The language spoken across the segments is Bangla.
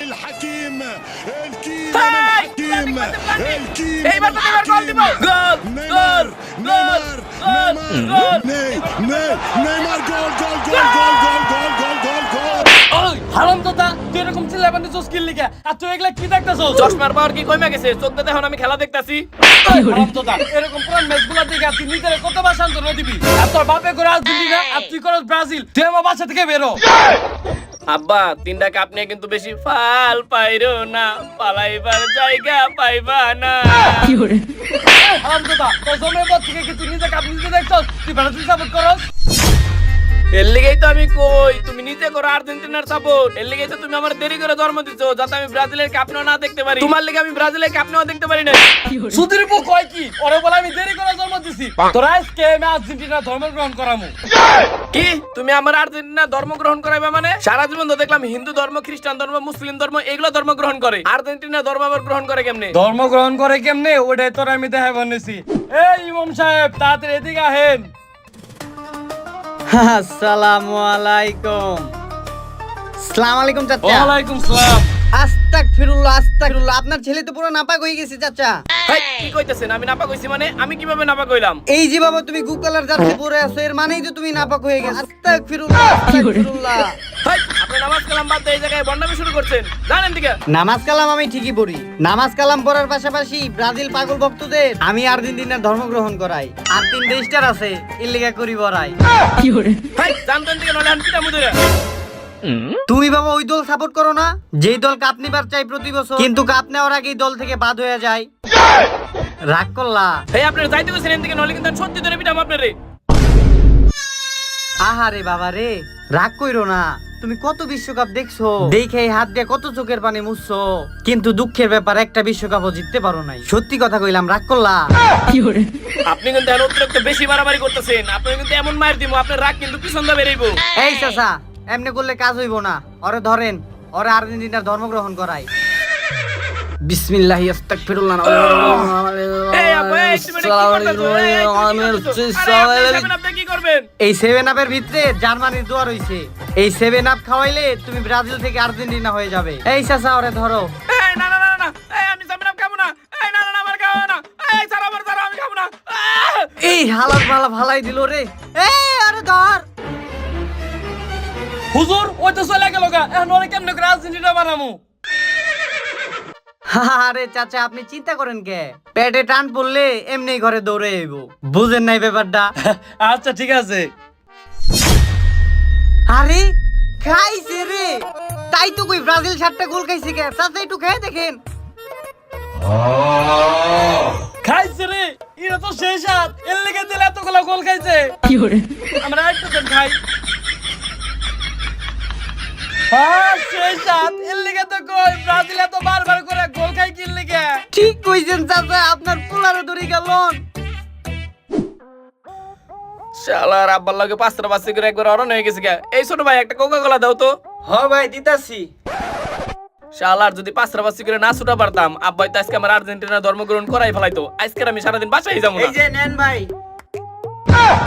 الحكيم الحكيم এইবার তো এবার গোল দিব গোল গোল গোল গোল নেইমার গোল গোল গোল গোল গোল গোল গোল গোল গোল ওই হারামজাদা তুই এরকম চিল্লাবানি চোস কি লিগা আর তুই এগুলা কি দেখতাছস চশমার পাওয়ার কি কমে গেছে চোখ দিয়ে এখন আমি খেলা দেখতাছি হারামজাদা এরকম পুরান ম্যাচগুলো দেখে তুই নিজের কতবার শান্তনা দিবি আর তোর বাপে করে আর্জেন্টিনা আর তুই করস ব্রাজিল তুই আমার বাসা থেকে বেরো আব্বা তিনটা কাপ নিয়ে কিন্তু বেশি ফাল পাইরো না পালাইবার জায়গা পাইবা না কি করে হারামজাদা তোর জমের পর থেকে কি তুই নিজে কাপ নিজে দেখছস তুই ব্রাজিল সাপোর্ট করস এর লিগেই তো আমি কই তুমি নিজে করো আর্জেন্টিনার সাপোর্ট এর লিগেই তো তুমি আমার দেরি করে জন্ম দিছো যাতে আমি ব্রাজিলের কাপ না দেখতে পারি তোমার লিগে আমি ব্রাজিলের কাপ না দেখতে পারি না সুধীর বউ কয় কি ওরে বলে আমি দেরি করে জন্ম দিছি তোরা আজকে আমি আর্জেন্টিনা ধর্ম গ্রহণ করামু কি তুমি আমার আর্জেন্টিনা ধর্ম গ্রহণ করাইবা মানে সারা জীবন তো দেখলাম হিন্দু ধর্ম খ্রিস্টান ধর্ম মুসলিম ধর্ম এগুলো ধর্ম গ্রহণ করে আর্জেন্টিনা ধর্ম আবার গ্রহণ করে কেমনে ধর্ম গ্রহণ করে কেমনে ওটাই তোর আমি দেখাই বানিয়েছি এই ইমাম সাহেব তাড়াতাড়ি এদিকে আহেন আসসালামু আলাইকুম। আসসালামু আলাইকুম চাচা। ওয়ালাইকুম সালাম। আস্তাগফিরুল্লাহ আস্তাগফিরুল্লাহ আপনার ছেলে তো পুরো নাপাক হয়ে গেছে চাচা। ভাই কি কইতেছেন আমি নাপাক হইছি মানে আমি কিভাবে নাপাক হইলাম এই যে বাবা তুমি গু কালার জার্সি পরে আছো এর মানেই তো তুমি নাপাক হয়ে গেছো আস্তাগফিরুল্লাহ আস্তাগফিরুল্লাহ ভাই আপনি নামাজ কালাম বাদ দিয়ে এই জায়গায় বন্ডামি শুরু করছেন জানেন দিকে নামাজ কালাম আমি ঠিকই পড়ি নামাজ কালাম পড়ার পাশাপাশি ব্রাজিল পাগল ভক্তদের আমি আর্জেন্টিনার ধর্ম গ্রহণ করাই আর 3 রেজিস্টার আছে ইল্লিগা করি বড়াই কি করে ভাই জানতেন দিকে নলে আনপিটা মুদিরা তুমি বাবা ওই দল সাপোর্ট করো না যেই দল কাপ নিবার চাই প্রতি বছর কিন্তু কাপ নেওয়ার আগেই দল থেকে বাদ হয়ে যায় রাগ করলা ভাই আপনারা যাইতে কইছেন এদিকে নলে কিন্তু সত্যি ধরে পিটাম আপনারে আহারে বাবা রে রাগ কইরো না তুমি কত বিশ্বকাপ দেখছো দেখে হাত দিয়ে কত চোখের পানি মুছছো কিন্তু দুঃখের ব্যাপার একটা বিশ্বকাপও জিততে পারো নাই সত্যি কথা কইলাম রাগ করলা কি করে আপনি কিন্তু এখন অতিরিক্ত বেশি বাড়াবাড়ি করতেছেন আপনি কিন্তু এমন মার দিমু আপনার রাগ কিন্তু পিছন দা বেরাইবো এই চাচা এমনি করলে কাজ হইব না ওরে ধরেন ওরে আর্জেন্টিনার ধর্ম গ্রহণ করাই বিসমিল্লাহি আস্তাগফিরুল্লাহ এই আপু এই তুমি কি করবেন এই 7 আপের ভিতরে জার্মানির দোয়া রইছে এই 7 আপ খাওয়াইলে তুমি ব্রাজিল থেকে আর্জেন্টিনা হয়ে যাবে এই চাচা ওরে ধরো এই না না না না এই আমি 7 আপ খাবো না এই না না না আমার খাবো না এই ছাড়া আমার ছাড়া আমি খাবো না এই হালাত মালা ভালাই দিল রে এই আরে ধর হুজুর ওই তো চলে গেল গা এখন ওরে কেমনে করে আর্জেন্টিনা বানামু আরে চাচা আপনি চিন্তা করেন কে পেটে টান পড়লে এমনি ঘরে দৌড়ে আইবো বুঝেন নাই ব্যাপারটা আচ্ছা ঠিক আছে আরে খাইছে রে তাই তো কই ব্রাজিল 7টা গোল খাইছে কে চাচা একটু খেয়ে দেখেন খাইছে রে এটা তো শেষ হাত এর লেগে দিলে এতগুলো গোল খাইছে কি করে আমরা একটু দেন খাই শেষ হাত এর লেগে তো কই ব্রাজিল এত বারবার করে গোল খাই কি লেগে ঠিক কইছেন চাচা আপনার পোলারে ধরে গেলন শালার আব্বার লাগে পাঁচটা বাসি করে একবার অরণ হয়ে গেছে কে এই ছোট ভাই একটা কোকা কোলা দাও তো হ্যাঁ ভাই দিতাছি শালার যদি পাঁচটা বাসি করে না ছুটা পারতাম আব্বাই তো আজকে আমার আর্জেন্টিনা ধর্মগ্রহণ করাই ফেলাইতো আজকে আমি সারাদিন বাসায় যাবো না এই যে নেন ভাই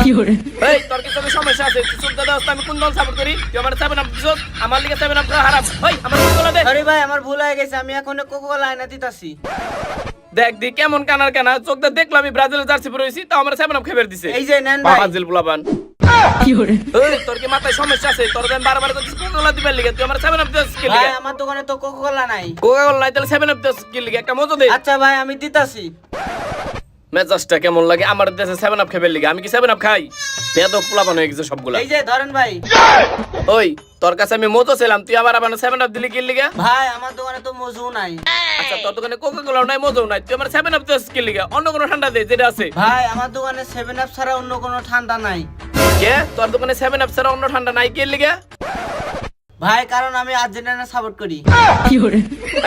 কি করে এই তোর কি কোনো সমস্যা আছে তুই চুপ দাদা আমি কোন দল সাপোর্ট করি তুই আমার 7 আপ দিছস আমার লিগে 7 আপ হারাম ভাই আমার কোলা দে আরে ভাই আমার ভুল হয়ে গেছে আমি এখন কোকা-কোলা এনে দিতাছি দেখ দি কেমন কানার কানা চোখ দিয়ে দেখলাম আমি ব্রাজিলের জার্সি পরে হইছি তাও আমার 7 আপ খেবার দিছে এই যে নেন ভাই ব্রাজিল বুলাবান কি করে এই তোর কি মাথায় সমস্যা আছে তোর দেন বারবার তো কোলা দিবার লিগে তুই আমার 7 আপ দিছস কি ভাই লিগে আমার দোকানে তো কোকা-কোলা নাই কোকা-কোলা নাই তাহলে 7 আপ দিছস কি লিগে একটা মজা দে আচ্ছা ভাই আমি দিতাছি মেজাজটা কেমন লাগে আমার দেশে 7 আপ খেবার লিগে আমি কি 7 আপ খাই বেদক পোলাপান হয়ে গেছে সবগুলা এই যে ধরেন ভাই ওই তোর কাছে আমি মজা ছিলাম তুই আবার আমার 7 আপ দিলি কি লিগে ভাই আমার দোকানে তো মজু নাই আচ্ছা তোর দোকানে কোকা-কোলা নাই মজাও নাই তুই আমার 7 আপ দিছস কি লিগে অন্য কোনো ঠান্ডা দে যেটা আছে ভাই আমার দোকানে 7 আপ ছাড়া অন্য কোনো ঠান্ডা নাই কে তোর দোকানে 7 আপ ছাড়া অন্য ঠান্ডা নাই কি লিগে ভাই কারণ আমি আর্জেন্টিনা সাপোর্ট করি কি করে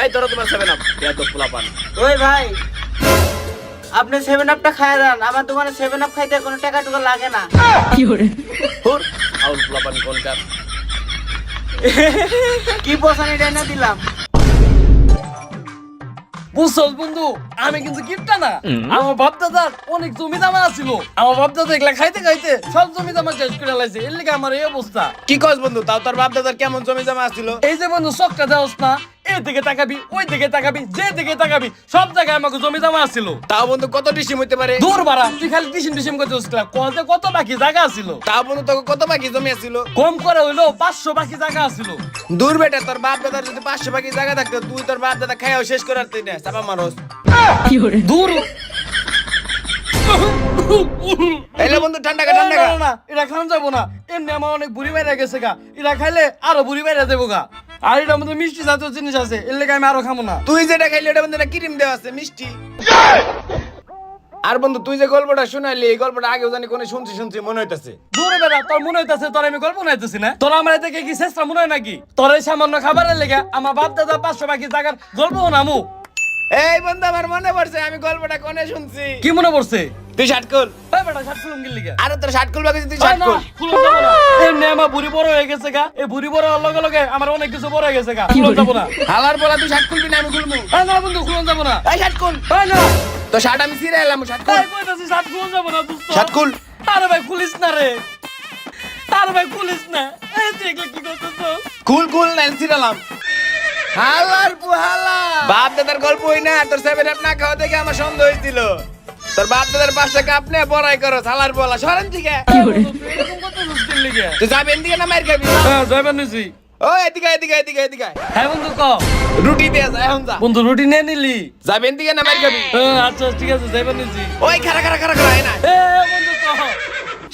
এই তোর তোমার 7 আপ বেদক পোলাপান ওই ভাই আপনি 7 আপটা খায় দেন আমার দোকানে 7 আপ খাইতে কোনো টাকা টুকা লাগে না কি করে হুর আউল পোলাপান কোনকার কি পছন্দ এটা না দিলাম বুঝছস বন্ধু আমি কিন্তু কিপটা না আমার বাপ দাদার অনেক জমি জমা ছিল আমার বাপ দাদা এগুলা খাইতে খাইতে সব জমি জমা শেষ করে লাইছে এর লিগে আমার এই অবস্থা কি কস বন্ধু তাও তোর বাপ দাদার কেমন জমি জমা ছিল এই যে বন্ধু চকটা দেওস না এদিকে তাকাবি ওই দিকে তাকাবি যে দিকে তাকাবি সব জায়গায় আমাকে জমি জমা আছিল। তাও বন্ধু কত ডিসিম হইতে পারে? দূর বাড়া, তুই খালি টিসিম টিসিম করছিস কলতে কত বাকি জায়গা আছিল? তাও বন্ধু তোকে কত বাকি জমি আছিল? কম করে হইলো 500 বাকি জায়গা আছিল। দূর বেটা, তোর বাপ দাদার যদি 500 বাকি জায়গা থাকতো তুই তোর বাপ দাদা খাইও শেষ করার তুই না চাপা মারস। দূর এলে বন্ধু ঠান্ডা খা ঠান্ডা খা। না এটা খান যাবো না, এমনি আমার অনেক বুড়ি বাইরে গেছে গা, এটা খাইলে আরো বুড়ি বাইরে যাবো গা। আর এটার মধ্যে মিষ্টি জাতীয় জিনিস আছে, এর লেগে আমি আরো খাবো না। তুই যেটা খাইলি ওটা বন্ধু ক্রিম দেওয়া আছে মিষ্টি। আর বন্ধু তুই যে গল্পটা শুনাইলি এই গল্পটা আগেও জানি কোনে শুনছি মনে হইতাছে। দূরে বেড়া, তোর মনে হইতাছে তোর আমি গল্প নাইতেছি না? তোর আমার থেকে কি শেষটা মনে হয় নাকি? তোর এই সামান্য খাবারের লেগে আমার বাপ দাদা 500 বাকি জায়গার গল্প নামু। এই বন্ধু আমার মনে পড়ছে আমি গল্পটা কোনে শুনছি। কি মনে পড়ছে? তুই শার্ট খুল। এই বেটা শার্ট খুলুম কি লিগা? আরে তোর শার্ট খুলবা কিছু তুই এই শার্ট না, খুল। খুলুম যাবো না। এমনি আমার বুড়ি বড় হয়ে গেছে গা, এই বুড়ি বড় হওয়ার লগে লগে আমার অনেক কিছু বড় হয়ে গেছে গা, খুলুম যাবো না। হালার বলা তুই শার্ট খুলবি না আমি খুলবো। এই না বন্ধু, খুলুম যাবো না। এই শার্ট খুল। এই না, তো শার্ট আমি ছিঁড়ে এলাম শার্ট খুল। এই কইতাছি শার্ট খুলুম যাবো না দোস্ত। শার্ট খুল। আরে ভাই খুলিস না রে, আরে ভাই খুলিস না। এই তুই এগুলো কি করতেছস? খুল না ছিঁড়ালাম। হালার পুহালা বাপ দাদার গল্প হই না, তোর 7 আপ না খাওয়া দেখে আমার সন্দেহ হয়েছিল। তোর বাপ দাদার 5 টাকা আপনি বড়াই করো হালার পুহালা সরেন থেকে। তুই এরকম করতেছস কি লিগা? তুই যাবেন দিকে না মার খাবি? হ্যাঁ যাইবার নিছি। ও এদিকে হ্যাঁ বন্ধু ক। রুটি দিয়ে যা এখন যা। বন্ধু রুটি নিয়ে নিলি? যাবেন দিকে না মার খাবি? আচ্ছা ঠিক আছে যাইবার নিছি। ওই খারা এই না এ বন্ধু ক।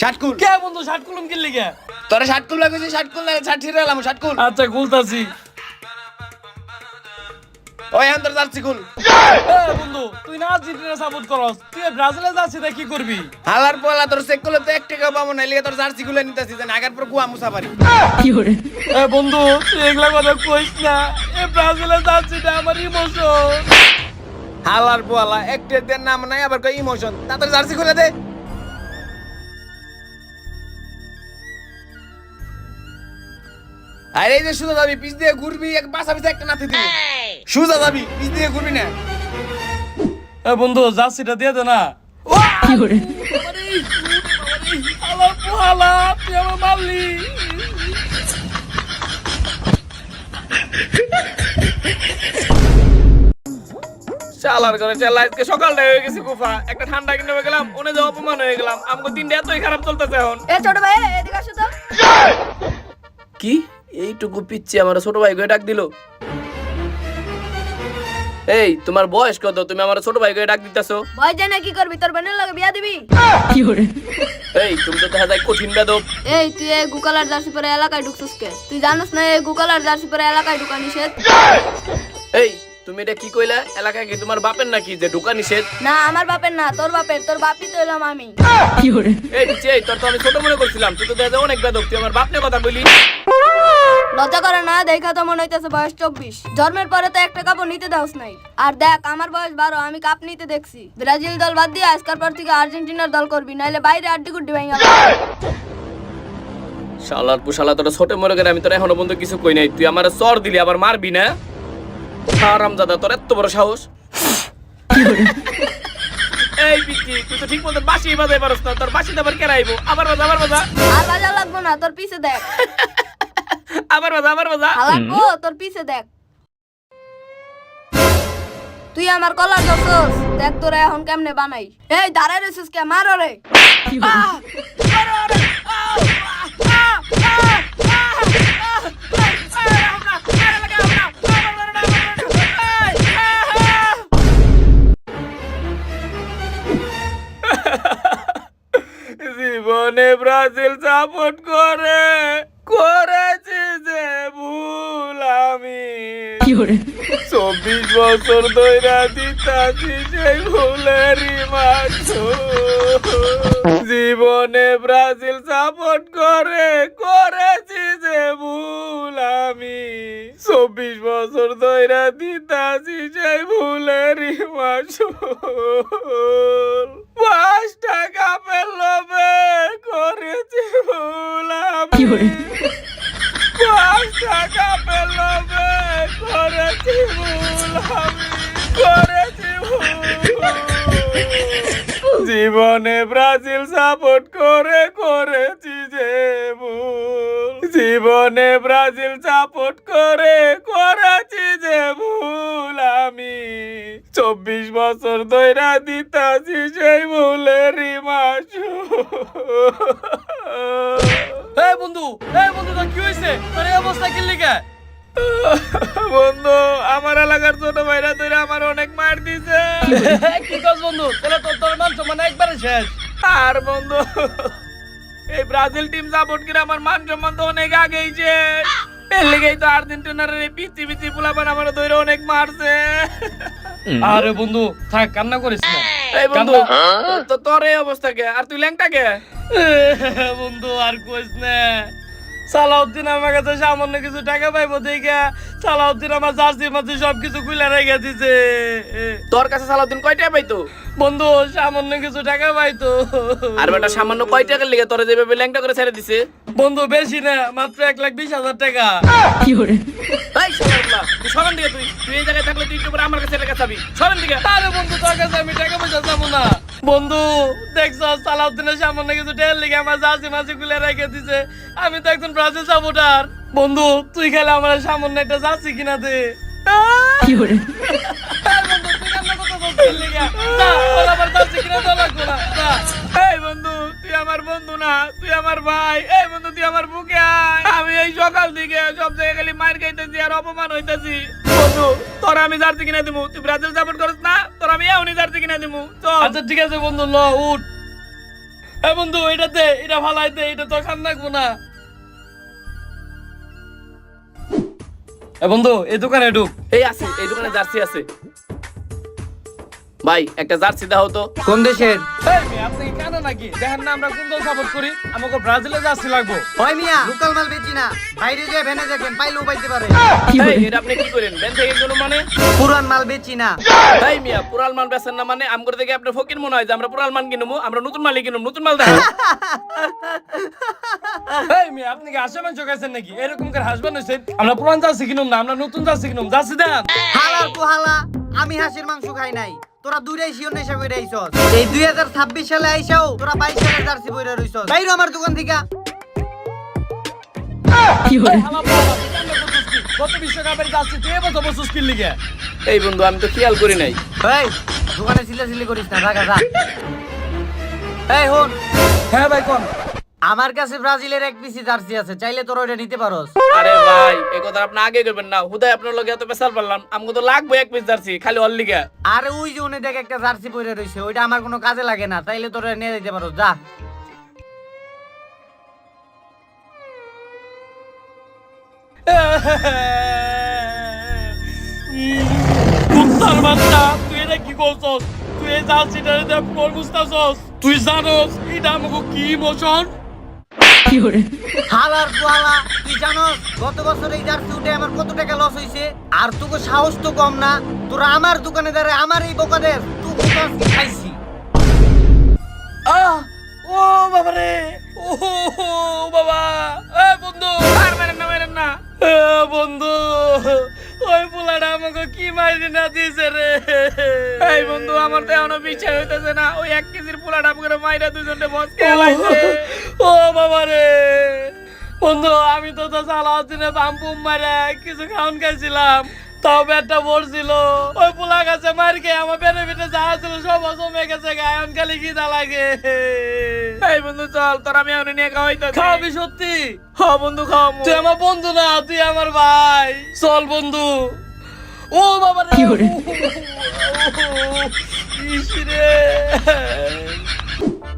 শার্ট খুল। কে বন্ধু শার্ট খুলুম কি লিগা? তোরা শার্ট খুল লাগছে শার্ট খুল না শার্ট ছিঁড়ে এলাম শার্ট খুল। আচ্ছা খুলতাছি। ওই এখন তোর জার্সি খুল। এ বন্ধু তুই না আর্জেন্টিনা সাপোর্ট করস, তুই ব্রাজিলে যাচ্ছিস তা কি করবি? হালার পোলা তোর চেক করলে তো 1 টাকা পাবো না, লিগে তোর জার্সি খুলে নিতেছি যেন আগের পর কুয়া মুসা পারি। এ বন্ধু তুই এগুলা কথা কইস না, এ ব্রাজিলে যাচ্ছিস না আমার ইমোশন। হালার পোলা একটা দেন নাম নাই আবার কই ইমোশন, তাড়াতাড়ি জার্সি খুলে দে। আরে এই যে সুজা যাবি পিছ দিয়ে ঘুরবি এক পাশা পিছে একটা নাতি দিবি। সুজা যাবি পিছ দিয়ে ঘুরবি না। এ বন্ধু জার্সিটা দিয়ে দে না। কি করে? আল্লাহ পোহালা তুই আমার মারলি। চালার করে চালা আজকে সকালটা হয়ে গেছে গুফা একটা ঠান্ডা কিনে গেলাম ওনে যে অপমান হয়ে গেলাম আমগো দিনটা এতই খারাপ চলতেছে এখন। এ ছোট ভাই এদিকে আসো তো। কি এইটুকু পিচ্ছি আমার ছোট ভাই গয়ে ডাক দিল? এই তোমার বয়স কত তুমি আমার ছোট ভাই গয়ে ডাক দিতেছো? ভয় জানে না কি করবি, তোর বোনের লগে বিয়া দিবি? এই তুমি তো দেখা যায় কঠিন বেদব। এই তুই এই গুকালার জার্সি পরে এলাকায় ঢুকছিস কে? তুই জানিস না এই গুকালার জার্সি পরে এলাকায় ঢুকা নিষেধ? এই তুমি এটা কি কইলা? এলাকায় কি তোমার বাপের নাকি যে ঢোকা নিষেধ? না আমার বাপের না, তোর বাপের। তোর বাপই তো এলাম আমি। এই পিচ্ছি এই তোর তো আমি ছোট মনে করছিলাম, তুই তো দেখা যায় অনেক বেদব, তুই আমার বাপ নিয়ে কথা বলি। লজ্জা করে না? দেখা তো মনে হইতেছে বয়স 24। জন্মের পরে তো একটা কাপড় নিতে দাওস নাই। আর দেখ আমার বয়স 12, আমি কাপ নিতে দেখছি। ব্রাজিল দল বাদ দিয়ে আজকাল পর থেকে আর্জেন্টিনার দল করবি, নাইলে বাইরে আড্ডি গুড্ডি ভাঙা। শালার পুশালা তোরা ছোট মনে করে আমি তোর এখনো পর্যন্ত কিছু কই নাই, তুই আমার চর দিলি আবার মারবি না? হারামজাদা তোর এত বড় সাহস। এই পিচ্ছি তুই তো ঠিক মতো বাঁশি বাজাই পারস না, তোর বাঁশিতে আবার কে রাইবো? আবার বাজা আর বাজা লাগবো না, তোর পিছে দেখ। আবার বাজা হালাকো তোর পিছে দেখ। তুই আমার কলার ধরছস, দেখ তোরা এখন কেমনে বানাই। এই দাঁড়ায় রইছিস কে? মার রে। জীবনে ব্রাজিল সাপোর্ট করেছি যে ভুল আমি 24 বছর ধইরা দিতাছি সেই ভুলেরই মাসুল। জীবনে ব্রাজিল সাপোর্ট করেছি যে ভুল আমি 24 বছর ধইরা দিতাছি সেই ভুলেরই মাসুল। 5 টাকা পেলবে করেছি ভুল আমি 5 টাকা পেলবে করেছি ভুল আমি করেছি ভুল। জীবনে ব্রাজিল সাপোর্ট করেছি যে ভুল। জীবনে ব্রাজিল সাপোর্ট করেছি যে 24 বছর ধইরা দিতাছি সেই ভুলেরই মাসু। এই বন্ধু তোর কি হইছে? তোর এই অবস্থা কি লিগা? বন্ধু, আমার এলাকার ছোট ভাইরা ধরে আমার অনেক মার দিছে। কি কস বন্ধু? তাহলে তোর মান সম্মান একবারে শেষ। আর বন্ধু, এই ব্রাজিল টিম সাপোর্ট করে আমার মান সম্মান তো অনেক আগেই শেষ। এর লেগেই তো আর্জেন্টিনার এই পিচি পোলাপান আমার ধরে অনেক মারছে। আরে বন্ধু থাক, কান্না করিস না। এই বন্ধু, তো তোর এই অবস্থা কে? আর তুই ল্যাংটা কে? বন্ধু আর কইস না, সালাউদ্দিন আমার কাছে সামান্য কিছু টাকা পাইবো দেখে সালাউদ্দিন আমার জার্সি মাঝে সবকিছু খুলে রেখে দিছে। তোর কাছে সালাউদ্দিন কয় টাকা পাইতো? বন্ধু সামান্য কিছু টাকা পাইতো। আর বেটা সামান্য কয় টাকার লেগে তোরে যেভাবে ল্যাংটা করে ছেড়ে দিছে? বন্ধু বেশি না, মাত্র 1,20,000 টাকা। এই শালা, তুই সরেন দিকে, তুই এই জায়গায় থাকলে তুই একটু পরে আমার কাছে টাকা চাবি। সরেন দিকে। আরে বন্ধু তোর কাছে আমি টাকা পয়সা যাবো না। বন্ধু দেখছো সালাউদ্দিনের সামান্য কিছু টাকার লেগে আমার জার্সি মাঝে খুলে রেখে দিছে। আমি তো একজন ব্রাজিল সাপোর্টার। বন্ধু তুই খেলে আমার সামান্য একটা জার্সি কিনা দে। কি করে? বন্ধু তুই কান্না করতে বলছিস লেগে? যা, ওর আবার জার্সি কিনা দেওয়া লাগবে না। যা। এই বন্ধু, তুই আমার বন্ধু না, তুই আমার ভাই। এই বন্ধু, তুই আমার বুকে আয়। আমি এই সকাল থেকে সব জায়গায় খালি মার খাইতেছি আর অপমান হইতেছি। বন্ধু, তোর আমি জার্সি কিনে দিমু। তুই ব্রাজিল সাপোর্ট করিস না? তোর আমি এখনই জার্সি কিনে দিমু। চল। আচ্ছা ঠিক আছে বন্ধু, ল উঠ। এই বন্ধু এটা দে, এটা ফালাই দে, এটা তো খান রাখবো না। বন্ধু এই দোকানে ঢুক। এই আছে, এই দোকানে জার্সি আছে। ভাই একটা জার্সি দাও তো। কোন দেশের? এই মেয়ে, আপনি কি কানা নাকি? দেখেন না আমরা কোন দল সাপোর্ট করি। আমাকে ব্রাজিলে জার্সি লাগবো। ওই মিয়া, লোকাল মাল বেচি না, বাইরে যায় ভেনে দেখেন, পাইলেও পাইতে পারে। এই, এটা আপনি কি করেন? ব্যান থেকে কোনো মানে? পুরান মাল বেচি না। এই মিয়া, পুরাল মাল বেচেন না মানে? আমগর থেকে আপনার ফকির মনে হয় যে আমরা পুরাল মাল কিনবো? আমরা নতুন মালই কিনবো। নতুন মাল দেখেন। এই মেয়ে, আপনি কি আশা মাংস খাইছেন নাকি? এরকম করে হাসবেন হইছেন? আমরা পুরান জার্সি কিনুম না, আমরা নতুন জার্সি কিনুম। জার্সি দেন। হালার পোহালা, আমি হাঁসের মাংস খাই নাই। তোরা দূরে শিও নেশা কইরা আইছস। এই 2026 সালে আইছাও, তোরা 22 সালের জার্সি পইরা রইছস। বাইরে আমার দোকান থেকে। এই হালা পালা, তুই কান্না করছিস কি? গত বিশ্বকাপের জার্সি তুই এবছর বসছিস কি লিগে? এই বন্ধু, আমি তো খেয়াল করি নাই। এই দোকানে সিলাসিলি করিস না, রাখা যা। এই হন, হ্যাঁ ভাই কোন? আমার কাছে ব্রাজিলের এক পিসি জার্সি আছে, চাইলে তোরা ওটা নিতে পারোস। আরে ভাই, এই কথা আপনি আগে করবেন না। হুদাই আপনার লগে এত পেশাল পারলাম। আমাকে তো লাগবে এক পিস জার্সি, খালি অল লিগা। আরে ওই যে উনি দেখ একটা জার্সি পরে রইছে, ওইটা আমার কোনো কাজে লাগে না, চাইলে তোরা নিয়ে যেতে পারোস, যা। কুত্তার বাচ্চা, তুই এটা কি করছস? তুই এই জার্সিটারে দিয়ে ফ্লোর মুছতাছস? তুই জানোস এটা আমাকে কি ইমোশন? হালার পোহালা, তুই জানোস গত বছর এই জার্সি উঠে আমার কত টাকা লস হইছে? আর তোকে সাহস তো কম না, তোরা আমার দোকানে দাঁড়ায় আমার এই বোকাদের তুই খাইছি। আহ, ও বাবা রে, ও বাবা। এ বন্ধু, আর মেরেন না, মেরেন না। এ বন্ধু, ওই পোলাটা আমাকে কি মাইরি না দিয়েছে রে। এই বন্ধু, আমার তো এখনো বিশ্বাস হইতেছে না। ওই 1 কেজির পোলাটা করে মাইরা দুজনকে বস খেলাইছে। ও বাবা রে বন্ধু, আমি তো সালাউদ্দিনের বাম্পুম মারে কিছু খাওয়ান খাইছিলাম, তাও পেটটা ভরছিল। ওই পোলা গাছে মার খেয়ে আমার পেটে পেটে যা ছিল সব জমে গেছে, গায়ন খালি খিদা লাগে। এই বন্ধু চল, তোর আমি এখনো নিয়ে খাওয়াইতেছি। খাওয়াবি সত্যি? হ বন্ধু, খাওয়াবো। তুই আমার বন্ধু না, তুই আমার ভাই। চল বন্ধু। ও বাবা রে, ইস রে।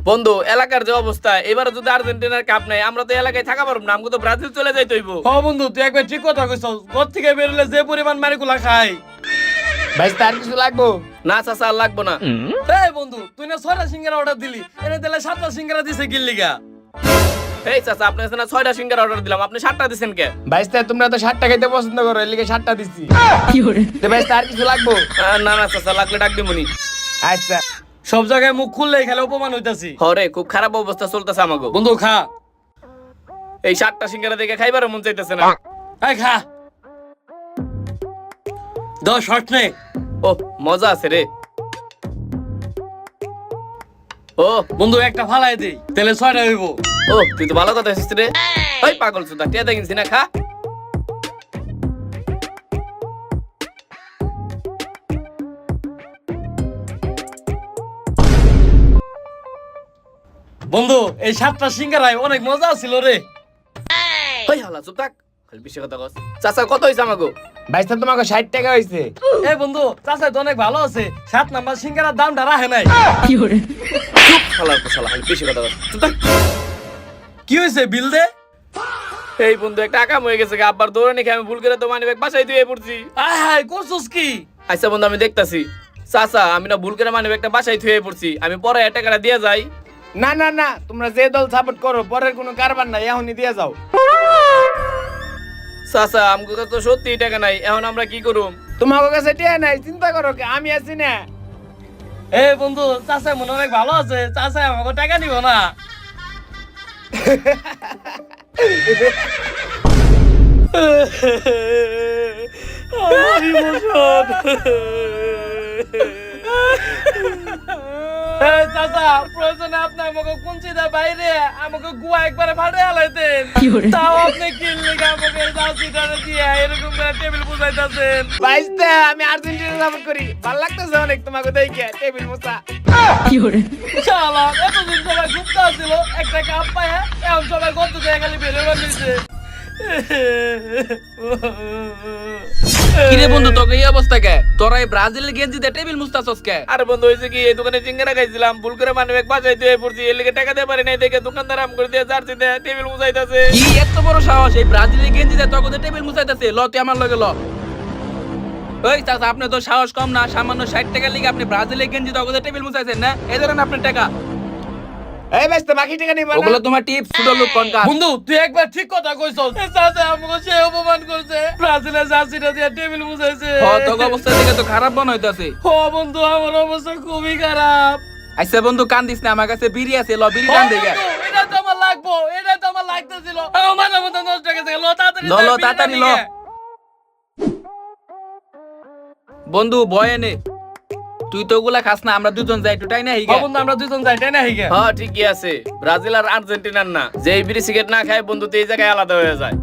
বন্ধু, এলাকার যে অবস্থা, এবার যদি আর্জেন্টিনার কাপ নেই, আমরা তো এলাকায় থাকা পারব না। আমাকে তো ব্রাজিল চলে যাইতে হইব। হ বন্ধু, তুই একবার ঠিক কথা কইছস। ঘর থেকে বেরোলে যে পরিমাণ মারিগুলা খাই। ভাই তার কিছু লাগবো না? চাচা আর লাগবো না। এই বন্ধু, তুই না 6টা সিঙ্গারা অর্ডার দিলি, এনে দিলে 7টা সিঙ্গারা দিছে কি লিগা? এই চাচা, আপনি না 6টা সিঙ্গার অর্ডার দিলাম, আপনি 7টা দিছেন কে? ভাইস্তা তোমরা তো 60 টাকা খেতে পছন্দ করো, এর লিগে 60টা দিচ্ছি। তো ভাইস্তা আর কিছু লাগবো? না না চাচা, লাগলে ডাক দিমুনি। আচ্ছা। সব জায়গায় মুখ খুললেই খেলে অপমান হইতাছি। হরে, খুব খারাপ অবস্থা চলতেছে আমাগো। বন্ধু খা। এই 7টা সিঙ্গারা দেখে খাইবার মন চাইতেছে না। এই খা। 10 শট নে। ও মজা আছে রে। ও বন্ধু একটা ফালাই দেই, তাহলে 6টা হইব। ও, তুই তো ভালো কথা হইছিস রে। ওই পাগল সুদা, টিয়া দেখিস না, খা। বন্ধু এই 7টা সিঙ্গারায় অনেক মজা ছিল রে। ওই হালা চুপ থাক, খালি বেশি কথা কস। চাচা কত হইছে আমাগো? ভাইস্তা তোমাকে 60 টাকা হয়েছে। এ বন্ধু চাচা তো অনেক ভালো আছে, 7 নাম্বার সিঙ্গারার দামটা রাখে নাই। চুপ হালার পর শালা, খালি বেশি কথা কস। চুপ থাক। কি হয়েছে বিল দে? এই বন্ধু একটা আকাম হয়ে গেছে, আব্বার দৌড়ে নিয়ে আমি ভুল করে তো মানি ব্যাগ বাসায় দিয়ে পড়ছি। আয় হায় করছস কি? আচ্ছা বন্ধু আমি দেখতাছি। চাচা আমি না ভুল করে মানি ব্যাগটা বাসায় থুয়ে পড়ছি, আমি পরে টাকাটা দিয়ে যাই। না না না, তোমরা যে দল সাপোর্ট করো পরের কোনো কারবার নাই, এখনই দিয়ে যাও। চাচা আমগো তো সত্যি টাকা নাই, এখন আমরা কি করুম? তোমার কাছে টিয়া নাই, চিন্তা করো কি, আমি আছি না। এ বন্ধু চাচা মনে অনেক ভালো আছে, চাচা আমাকে টাকা নিব না। আমার ইমোশন। এই চাচা প্রয়োজনে আপনি আমাকে কুঞ্চিদার বাইরে আমাকে গুয়া একবারে ফাটে আলাইতেন, তাও আপনি কি লিখে আমাকে জালচিটারে দিয়ে এরকম করে টেবিল বুঝাইতেছেন। ভাইস্তা আমি আর্জেন্টিনা সাপোর্ট করি, ভালো লাগতেছে অনেক তোমাকে দেখে টেবিল মোছা। শালা এতদিন সবাই ঘুরতে আসছিল, একটা কাপ পায় এখন সবাই কত জায়গা খালি বেরো বানিয়েছে। কিরে বন্ধু তোকে এই অবস্থা কে? তোরা এই ব্রাজিলের গেঞ্জিতে টেবিল মুস্তাছস কে? আরে বন্ধু হয়েছে কি, এই দোকানে সিঙ্গারা খাইছিলাম, ভুল করে মানি ব্যাগ বাসায় দিয়ে পড়ছি, এর লিগে টাকা দিয়ে পারি নাই দেখে দোকানদার আম করে দিয়ে জার্সি দিয়ে টেবিল মুছাইতেছে। কি এত বড় সাহস এই ব্রাজিলের গেঞ্জিতে তোকে টেবিল মুছাইতেছে? ল তুই আমার লগে ল। ওই চাচা আপনি তো সাহস কম না, সামান্য 60 টাকা লিগে আপনি ব্রাজিলের গেঞ্জি তোকে টেবিল মুছাইছেন না? এই ধরেন আপনার টাকা। এই ভাইস্তা বাকি টাকা নিবা না? ওগুলো তোমার টিপস, ছোট লোক কোনকার। বন্ধু তুই একবার ঠিক কথা কইছস, চাচা আমাকে সে অপমান করছে, ব্রাজিলের জার্সিটা দিয়ে টেবিল বুঝাইছে। হ তোকে অবস্থা দেখে তো খারাপ মনে হইতাছে। ও বন্ধু আমার অবস্থা খুবই খারাপ। আচ্ছা বন্ধু কান্দিস না, আমার কাছে বিড়ি আছে, ল বিড়ি টান দেগা। এটা তো আমার লাগবো, এটা তো আমার লাগতেছিল, আমার মতো নষ্ট হয়ে গেছে। লো তাড়াতাড়ি ল ল তাড়াতাড়ি ল। বন্ধু বয়ে নে, তুই তো ওগুলা খাস না, আমরা দুজন যাই একটু টাই না হিগা। বন্ধু আমরা দুজন যাই তাই না হিগে? হ্যাঁ ঠিকই আছে, ব্রাজিল আর আর্জেন্টিনার না, যে এই বিড়ি সিগারেট না খায় বন্ধু তো এই জায়গায় আলাদা হয়ে যায়।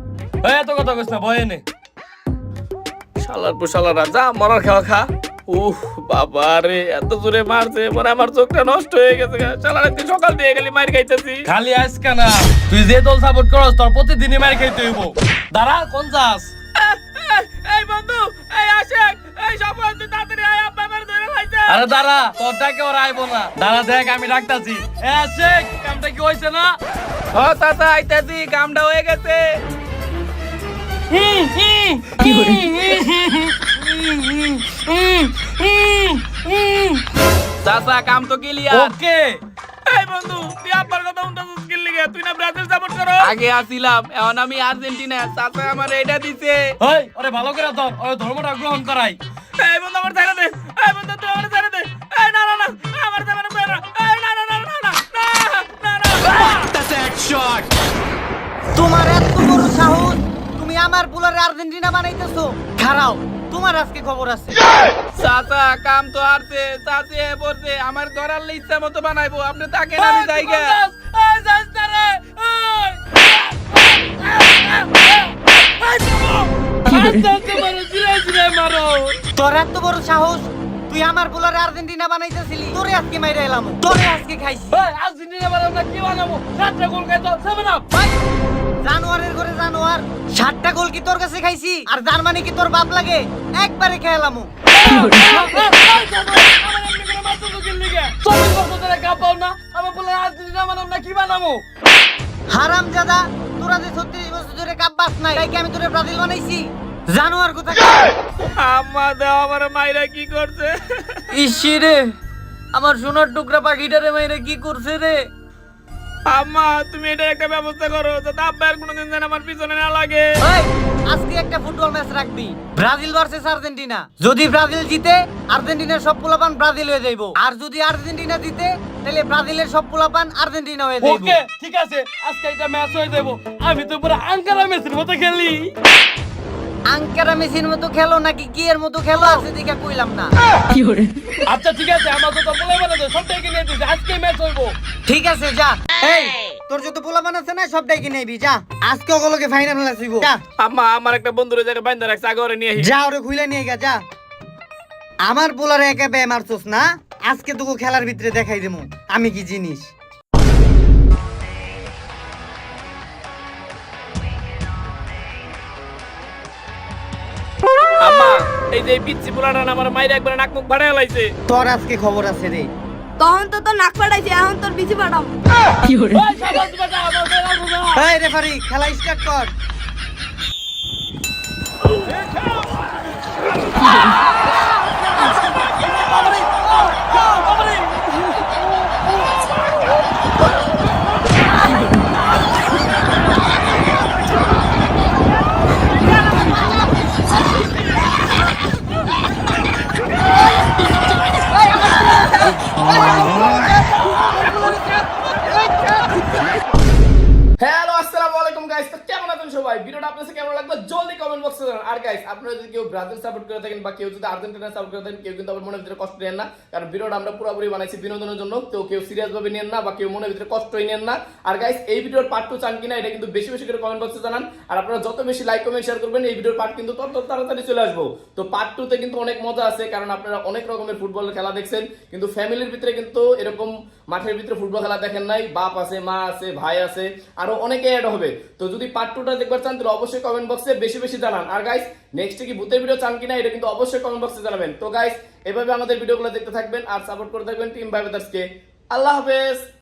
এই এত কথা কইছ না, ভয় নে। শালার পুশালারা যা মরার খাওয়া খা। উহ বাবা রে, এত জোরে মারছে মানে আমার চোখটা নষ্ট হয়ে গেছে। শালার একদিন সকাল দিয়ে গেলি মার খাইতেছি। খালি আজকে না, তুই যে দল সাপোর্ট করস তোর প্রতিদিনই মার খাইতে হইব। দাঁড়া কোন যাস? এই বন্ধু, এই আশেক, এই সব বন্ধু তাড়াতাড়ি আয়, আব্বা আমার ধরে খাইছে। আরে দাঁড়া, তোর ডাকে ওরা আইব না। দাঁড়া দেখ আমি ডাকতাছি। এ শেখ, কামটা কি হইছে না? ও চাচা আইতাছি, কামটা হয়ে গেছে। চাচা কাম তো ক্লিয়ার। ওকে এই বন্ধু তুই আব্বার কথা শুনতাছিস কি লিগে? তুই না ব্রাজিল সাপোর্ট করো? আগে আসিলাম, এখন আমি আর্জেন্টিনা। চাচা আমার এটা দিছে। ওই ওরে ভালো করে ধর, ওরে ধর্মটা গ্রহণ করাই। এই বন্ধু আমার ছেড়ে দে, এই বন্ধু তুই আমার ছেড়ে দে। এই না না না, আমার ছেড়ে দে না, এই না না না না না না না। তোমার এত বড় সাহস, তুমি আমার পুলারে আর্জেন্টিনা বানাইতেছো? খারাও, তোমার আজকে খবর আছে। চাচা কাম তো আরছে, চাচি এ পড়ছে, আমার ধরার ইচ্ছা মতো বানাইবো, আপনি তাকে আমি জায়গা। এই যাস না রে, তোর এত বড় সাহস, তুই আমার পুলারে আর্জেন্টিনা বানাইতেছিলি, তোরে আজকে মাইরা এলাম, তোরে আজকে খাইছি। আর্জেন্টিনা বারে আমরা কি বানাবো? 7টা গোল খাইতো, 7 আপ। জানোয়ারের ঘরে জানোয়ার, 7টা গোল কি তোর কাছে খাইছি? আর জার্মানি কি তোর বাপ লাগে? একবারে খেলাম। হারাম জাদা, তোরা যে 36 বছর ধরে কাপ বাস নাই, তাই কি আমি তোরে ব্রাজিল বানাইছি? জানোয়ার কোথা? আম্মা দাও আমার মাইরা কি করছে? ইসি রে, আমার সোনার টুকরা পাখিটারে মাইরা কি করছে রে? আম্মা তুমি এটা একটা ব্যবস্থা করো যাতে আব্বা আর কোনোদিন যেন আমার পিছনে না লাগে। ওই, আজকে একটা ফুটবল ম্যাচ রাখবি, ব্রাজিল ভার্সেস আর্জেন্টিনা। যদি ব্রাজিল জিতে, আর্জেন্টিনার সব পোলাপান ব্রাজিল হয়ে যাইবো। আর যদি আর্জেন্টিনা জিতে, তাহলে ব্রাজিলের সব পোলাপান আর্জেন্টিনা হয়ে যাইবো। ওকে ঠিক আছে, আজকে একটা ম্যাচ হয়ে দেবো। আমি তো পুরো আঙ্কারা মেসির মতো খেলি। আঙ্কারা মেসির মতো খেলো নাকি কি এর মতো খেলো আছে দেখে কইলাম না। আচ্ছা ঠিক আছে, আমার তো বলে বলে তো সবটাই কিনে দিয়েছে, আজকে ম্যাচ হইবো। ঠিক আছে যা। এই, তোর যত পোলাপান আছে না সবটাই কিনে নিবি, যা। আজকে ওগুলোকে ফাইনাল ম্যাচ হইবো, যা। আম্মা আমার একটা বন্ধুর জায়গায় বাইন্ধা রাখছে, আগে ওরে নিয়ে আহি। যা, ওরে খুইলা নিয়ে গা, যা। আমার পোলারে একা বে মারছস না, আজকে তোকে খেলার ভিতরে দেখাই দেবো আমি কি জিনিস। এই যে পিচ্ছি পোলাটা আমার মাইরে একবার নাক মুখ ফাড়ায় লাইছে। তোর আজকে খবর আছে রে। তখন তো তোর নাক ফাটাইছি, এখন তোর বিচি ফাটাম। এই রেফারি খেলা স্টার্ট কর। হ্যালো আসসালামু আলাইকুম গাইস, তো কেমন আছেন সবাই? ভিডিওটা আপনাদের কেমন লাগবে জলদি কমেন্ট বক্সে জানান। আর গাইস, আপনারা যদি কেউ ব্রাজিল সাপোর্ট করে থাকেন বা কেউ যদি আর্জেন্টিনা সাপোর্ট করে থাকেন, কেউ কিন্তু আমার মনের ভিতরে কষ্ট নেন না, কারণ ভিডিওটা আমরা পুরোপুরি বানাইছি বিনোদনের জন্য। তো কেউ সিরিয়াস ভাবে নেন না বা কেউ মনের ভিতরে কষ্টই নেন না। আর গাইস, এই ভিডিওর পার্ট 2 চান কিনা এটা কিন্তু বেশি বেশি করে কমেন্ট বক্সে জানান। আর আপনারা যত বেশি লাইক কমেন্ট শেয়ার করবেন এই ভিডিওর পার্ট কিন্তু তত তাড়াতাড়ি চলে আসবো। তো পার্ট 2 তে কিন্তু অনেক মজা আছে, কারণ আপনারা অনেক রকমের ফুটবলের খেলা দেখছেন, কিন্তু ফ্যামিলির ভিতরে কিন্তু এরকম মাঠের ভিতরে ফুটবল খেলা দেখেন নাই। বাপ আছে, মা আছে, ভাই আছে, আরো অনেকে অ্যাড হবে। তো যদি পার্ট 2টা দেখবার চান তাহলে অবশ্যই কমেন্ট বক্সে বেশি বেশি জানান। আর গাইস, নেক্সট কি ভূতের ভিডিও চান কিনা এটা কিন্তু অবশ্যই কমেন্ট বক্সে জানাবেন। তো গাইস, এভাবে আমাদের ভিডিওগুলো দেখতে থাকবেন আর সাপোর্ট করে থাকবেন টিম ভাই ব্রাদার্সকে। আল্লাহ হাফেজ।